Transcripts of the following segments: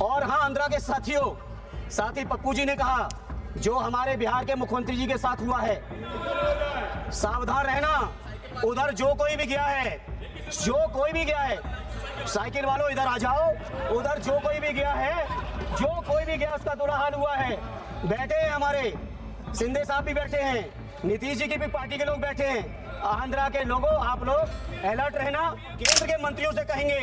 और हाँ, आंध्रा के साथियों, साथी पप्पू जी ने कहा जो हमारे बिहार के मुख्यमंत्री जी के साथ हुआ है, सावधान रहना। उधर जो कोई भी गया है, साइकिल वालों इधर आ जाओ। उधर जो कोई भी गया उसका बुरा हाल हुआ है। बैठे हैं हमारे शिंदे साहब भी बैठे हैं, नीतीश जी की भी पार्टी के लोग बैठे हैं। आंध्रा के लोगों, आप लोग अलर्ट रहना। केंद्र के मंत्रियों से कहेंगे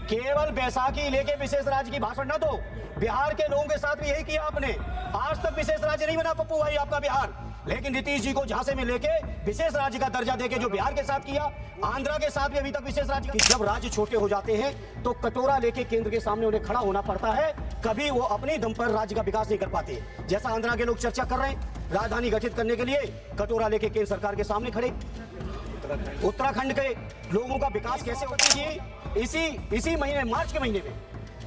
केवल बैसाखी लेके विशेष राज्य की भाषण न दो। बिहार के लोगों के साथ भी यही किया आपने। आज तक विशेष राज्य नहीं बना पप्पू भाई आपका बिहार, लेकिन नीतीश जी को झांसे में लेके विशेष राज्य का दर्जा देके जो बिहार के साथ किया, आंध्रा के साथ भी अभी तक विशेष राज्य। जब राज्य छोटे हो जाते हैं तो कटोरा लेके केंद्र के सामने उन्हें खड़ा होना पड़ता है। कभी वो अपने दम पर राज्य का विकास नहीं कर पाते। जैसा आंध्रा के लोग चर्चा कर रहे हैं, राजधानी गठित करने के लिए कटोरा लेके केंद्र सरकार के सामने खड़े। उत्तराखंड के लोगों का विकास कैसे होता है? इसी महीने, मार्च के महीने में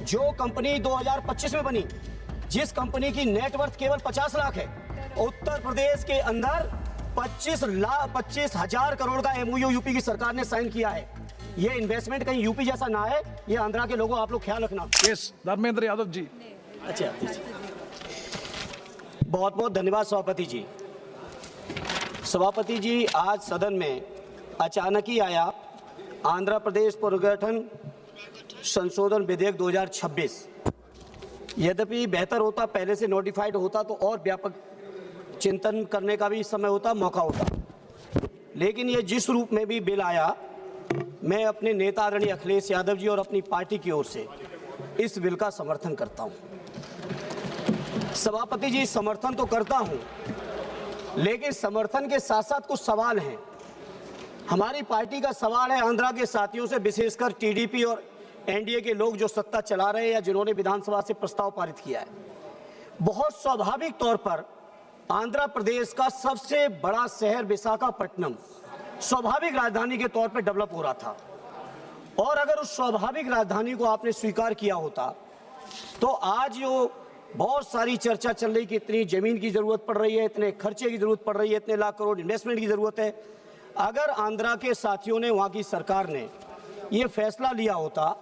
जो कंपनी 2025 में बनी, जिस कंपनी की नेटवर्थ केवल 50 लाख है, उत्तर प्रदेश के अंदर 25,000 करोड़ का एमओयू यूपी की सरकार ने साइन किया है। ये इन्वेस्टमेंट कहीं यूपी जैसा ना है। ये आंध्रा के लोगों, आप लोग ख्याल रखना। यस, धर्मेंद्र यादव जी। अच्छा, बहुत बहुत धन्यवाद सभापति जी। सभापति जी, आज सदन में अचानक ही आया आंध्र प्रदेश पुनर्गठन संशोधन विधेयक 2026। यद्यपि बेहतर होता पहले से नोटिफाइड होता तो और व्यापक चिंतन करने का भी समय होता, मौका होता, लेकिन ये जिस रूप में भी बिल आया, मैं अपने नेता आदरणीय अखिलेश यादव जी और अपनी पार्टी की ओर से इस बिल का समर्थन करता हूं। सभापति जी, समर्थन तो करता हूं, लेकिन समर्थन के साथ साथ कुछ सवाल हैं। हमारी पार्टी का सवाल है आंध्रा के साथियों से, विशेषकर टीडीपी और एनडीए के लोग जो सत्ता चला रहे हैं या जिन्होंने विधानसभा से प्रस्ताव पारित किया है। बहुत स्वाभाविक तौर पर आंध्र प्रदेश का सबसे बड़ा शहर विशाखापट्टनम स्वाभाविक राजधानी के तौर पर डेवलप हो रहा था, और अगर उस स्वाभाविक राजधानी को आपने स्वीकार किया होता तो आज जो बहुत सारी चर्चा चल रही कि इतनी जमीन की जरूरत पड़ रही है, इतने खर्चे की जरूरत पड़ रही है, इतने लाख करोड़ इन्वेस्टमेंट की जरूरत है, अगर आंध्रा के साथियों ने, वहां की सरकार ने ये फैसला लिया होता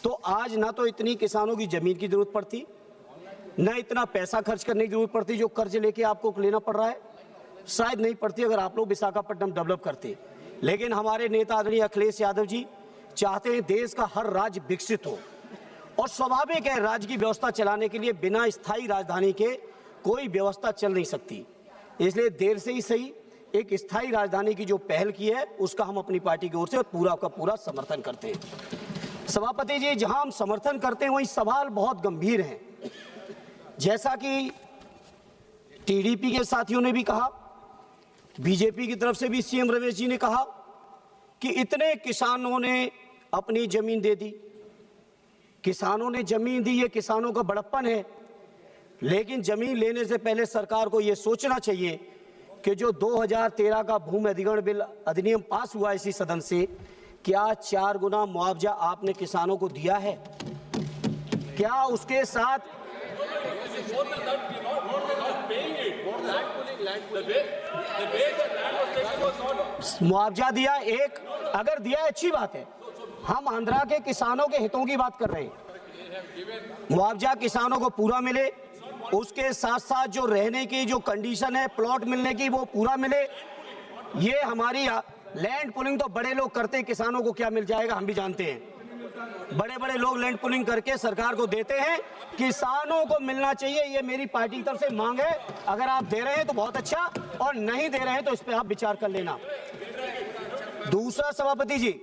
तो आज ना तो इतनी किसानों की जमीन की जरूरत पड़ती, न इतना पैसा खर्च करने की जरूरत पड़ती जो कर्ज लेके आपको लेना पड़ रहा है, शायद नहीं पड़ती अगर आप लोग विशाखापट्टनम डेवलप करते। लेकिन हमारे नेता आदरणीय अखिलेश यादव जी चाहते हैं देश का हर राज्य विकसित हो, और स्वाभाविक है राज्य की व्यवस्था चलाने के लिए बिना स्थायी राजधानी के कोई व्यवस्था चल नहीं सकती। इसलिए देर से ही सही एक स्थायी राजधानी की जो पहल की है उसका हम अपनी पार्टी की ओर से पूरा का पूरा समर्थन करते हैं। सभापति जी, जहां हम समर्थन करते हैं वहीं सवाल बहुत गंभीर हैं। जैसा कि टीडीपी के साथियों ने भी कहा, बीजेपी की तरफ से भी सीएम रमेश जी ने कहा कि इतने किसानों ने अपनी जमीन दे दी। किसानों ने जमीन दी, ये किसानों का बड़प्पन है, लेकिन जमीन लेने से पहले सरकार को यह सोचना चाहिए कि जो 2013 का भूमि अधिग्रहण बिल अधिनियम पास हुआ इसी सदन से, क्या 4 गुना मुआवजा आपने किसानों को दिया है? क्या उसके साथ मुआवजा दिया? एक अगर दिया अच्छी बात है, हम आंध्रा के किसानों के हितों की बात कर रहे हैं। मुआवजा किसानों को पूरा मिले, उसके साथ साथ जो रहने की जो कंडीशन है प्लॉट मिलने की वो पूरा मिले। ये हमारी लैंड पुलिंग तो बड़े लोग करते हैं, किसानों को क्या मिल जाएगा हम भी जानते हैं। बड़े बड़े लोग लैंड पुलिंग करके सरकार को देते हैं, किसानों को मिलना चाहिए, ये मेरी पार्टी की तरफ से मांग है। अगर आप दे रहे हैं तो बहुत अच्छा, और नहीं दे रहे हैं तो इस पर आप विचार कर लेना। दूसरा सभापति जी,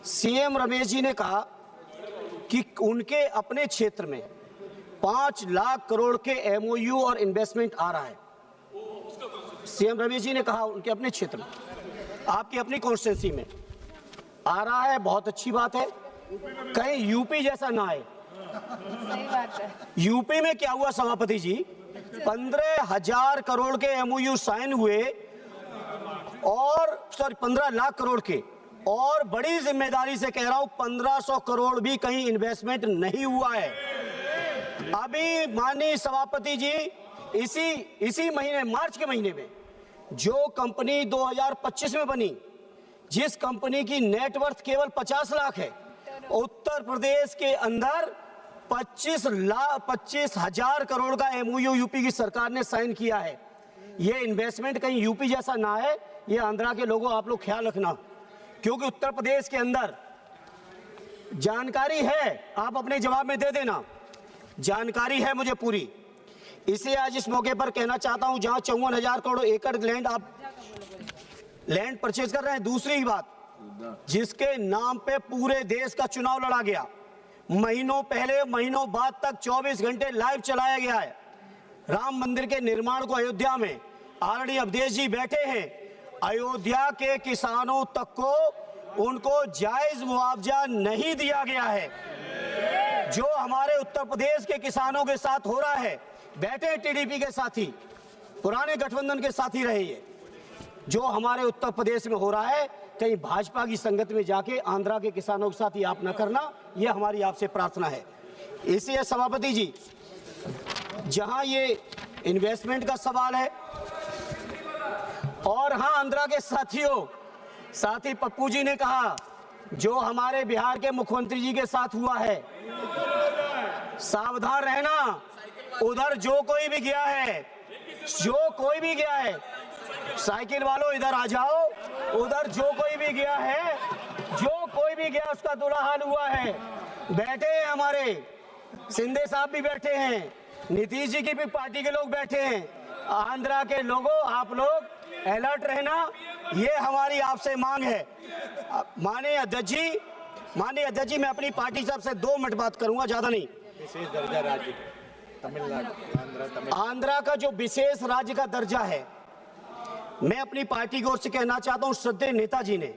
सीएम रमेश जी ने कहा कि उनके अपने क्षेत्र में 5 लाख करोड़ के एमओयू और इन्वेस्टमेंट आ रहा है। सीएम रमेश जी ने कहा उनके अपने क्षेत्र में, आपकी अपनी कॉन्स्टिट्यूंसी में आ रहा है, बहुत अच्छी बात है। कहीं यूपी जैसा ना आए। सही बात है। यूपी में क्या हुआ सभापति जी, 15,000 करोड़ के एमओयू साइन हुए, और 15 लाख करोड़ के, और बड़ी जिम्मेदारी से कह रहा हूं 1500 करोड़ भी कहीं इन्वेस्टमेंट नहीं हुआ है। अभी माननीय सभापति जी, इसी महीने, मार्च के महीने में जो कंपनी 2025 में बनी, जिस कंपनी की नेटवर्थ केवल 50 लाख है, उत्तर प्रदेश के अंदर 25,000 करोड़ का एमओयू यूपी की सरकार ने साइन किया है। ये इन्वेस्टमेंट कहीं यूपी जैसा ना है, ये आंध्रा के लोगों आप लोग ख्याल रखना, क्योंकि उत्तर प्रदेश के अंदर जानकारी है, आप अपने जवाब में दे देना, जानकारी है मुझे पूरी। इसे आज इस मौके पर कहना चाहता हूं, जहां 54,000 करोड़ एकड़ लैंड आप लैंड परचेज कर रहे हैं। दूसरी बात, जिसके नाम पे पूरे देश का चुनाव लड़ा गया, महीनों पहले महीनों बाद तक 24 घंटे लाइव चलाया गया है। राम मंदिर के निर्माण को अयोध्या में आरडी अवधेश जी बैठे हैं। अयोध्या के किसानों तक को उनको जायज मुआवजा नहीं दिया गया है। जो हमारे उत्तर प्रदेश के किसानों के साथ हो रहा है, बैठे टीडीपी के साथी, पुराने गठबंधन के साथी रहे, ये जो हमारे उत्तर प्रदेश में हो रहा है, कहीं भाजपा की संगत में जाके आंध्रा के किसानों के साथ ये आप न करना, ये हमारी आपसे प्रार्थना है। इसलिए सभापति जी, जहां ये इन्वेस्टमेंट का सवाल है, और हाँ, आंध्रा के साथियों, साथी पप्पू जी ने कहा जो हमारे बिहार के मुख्यमंत्री जी के साथ हुआ है, सावधान रहना। उधर जो कोई भी गया है, जो कोई भी गया है, साइकिल वालों इधर आ जाओ, उधर जो कोई भी गया है, जो कोई भी गया उसका बुरा हाल हुआ है। बैठे हैं हमारे शिंदे साहब भी बैठे हैं, नीतीश जी की भी पार्टी के लोग बैठे हैं। आंध्रा के लोगों, आप लोग अलर्ट रहना, ये हमारी आपसे मांग है। माननीय अध्यक्ष जी, मैं अपनी पार्टी साहब से 2 मिनट बात करूंगा, ज्यादा नहीं। विशेष दर्जा राज्य तमिलनाडु, आंध्रा का जो विशेष राज्य का दर्जा है, मैं अपनी पार्टी की ओर से कहना चाहता हूं, श्रद्धेय नेताजी ने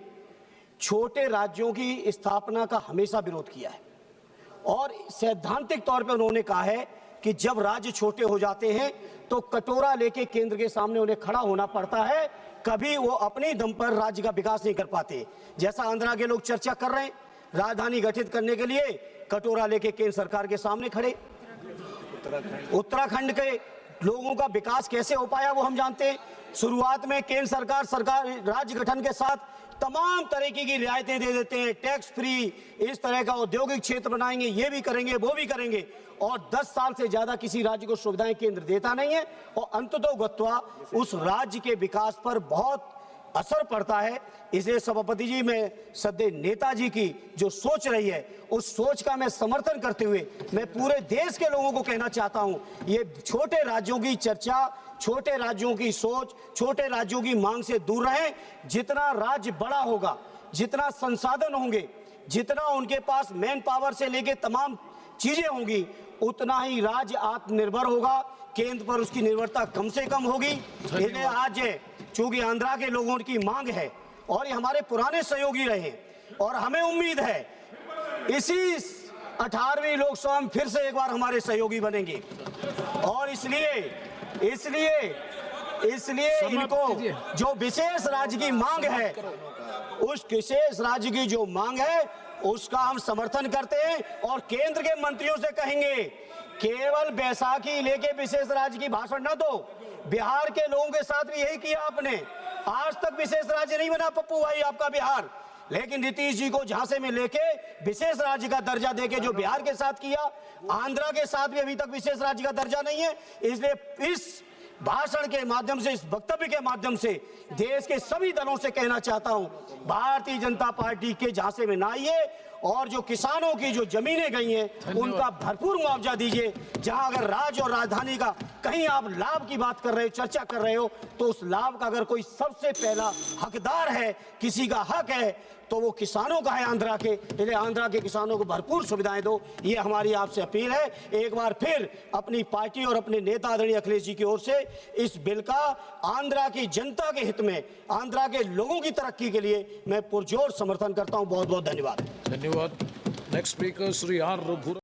छोटे राज्यों की स्थापना का हमेशा विरोध किया है, और सैद्धांतिक तौर पर उन्होंने कहा है कि जब राज्य छोटे हो जाते हैं तो कटोरा लेके केंद्र के सामने उन्हें खड़ा होना पड़ता है, कभी वो अपने दम पर राज्य का विकास नहीं कर पाते। जैसा आंध्रा के लोग चर्चा कर रहे हैं, राजधानी गठित करने के लिए कटोरा लेके केंद्र सरकार के सामने खड़े। उत्तराखंड के लोगों का विकास कैसे हो पाया वो हम जानते हैं। शुरुआत में केंद्र सरकार राज्य गठन के साथ तमाम तरीके की रियायतें दे देते हैं, टैक्स फ्री, इस तरह का औद्योगिक क्षेत्र बनाएंगे, ये भी करेंगे, वो भी करेंगे, और 10 साल से ज्यादा किसी राज्य को सुविधाएं केंद्र देता नहीं है, और अंततोगत्वा उस राज्य के विकास पर बहुत असर पड़ता है। इसलिए सभापति जी, मैं श्रद्धेय नेताजी की जो सोच रही है, उस सोच का मैं समर्थन करते हुए मैं पूरे देश के लोगों को कहना चाहता हूं, ये छोटे राज्यों की चर्चा, छोटे राज्यों की सोच, छोटे राज्यों की मांग से दूर रहें। जितना राज्य बड़ा होगा, जितना संसाधन होंगे, जितना उनके पास मैन पावर से लेके तमाम चीजें होंगी, उतना ही राज्य आत्मनिर्भर होगा, केंद्र पर उसकी निर्भरता कम से कम होगी। इसलिए आज चूंकि आंध्रा के लोगों की मांग है, और ये हमारे पुराने सहयोगी रहे, और हमें उम्मीद है इसी 18वीं लोकसभा में फिर से एक बार हमारे सहयोगी बनेंगे, और इसलिए इनको जो विशेष राज्य की मांग है, उस विशेष राज्य की जो मांग है उसका हम समर्थन करते हैं, और केंद्र के मंत्रियों से कहेंगे केवल बैसाखी लेके विशेष राज्य की भाषण न दो। बिहार के लोगों के साथ भी यही किया आपने, आज तक विशेष राज्य नहीं बना पप्पू भाई आपका बिहार, लेकिन नीतीश जी को झांसे में लेके विशेष राज्य का दर्जा देके जो बिहार के साथ किया, आंध्रा के साथ भी अभी तक विशेष राज्य का दर्जा नहीं है। इसलिए इस भाषण के माध्यम से, इस वक्तव्य के माध्यम से देश के सभी दलों से कहना चाहता हूं, भारतीय जनता पार्टी के झांसे में ना आइए, और जो किसानों की जो जमीनें गई हैं उनका भरपूर मुआवजा दीजिए। जहां अगर राज्य और राजधानी का कहीं आप लाभ की बात कर रहे हो, चर्चा कर रहे हो, तो उस लाभ का अगर कोई सबसे पहला हकदार है, किसी का हक है, तो वो किसानों का है, आंध्रा के। इसलिए आंध्रा के किसानों को भरपूर सुविधाएं दो, ये हमारी आपसे अपील है। एक बार फिर अपनी पार्टी और अपने नेता आदरणीय अखिलेश जी की ओर से इस बिल का आंध्रा की जनता के हित में, आंध्रा के लोगों की तरक्की के लिए मैं पुरजोर समर्थन करता हूं। बहुत बहुत धन्यवाद। धन्यवाद। Next speaker Shri R Raghu.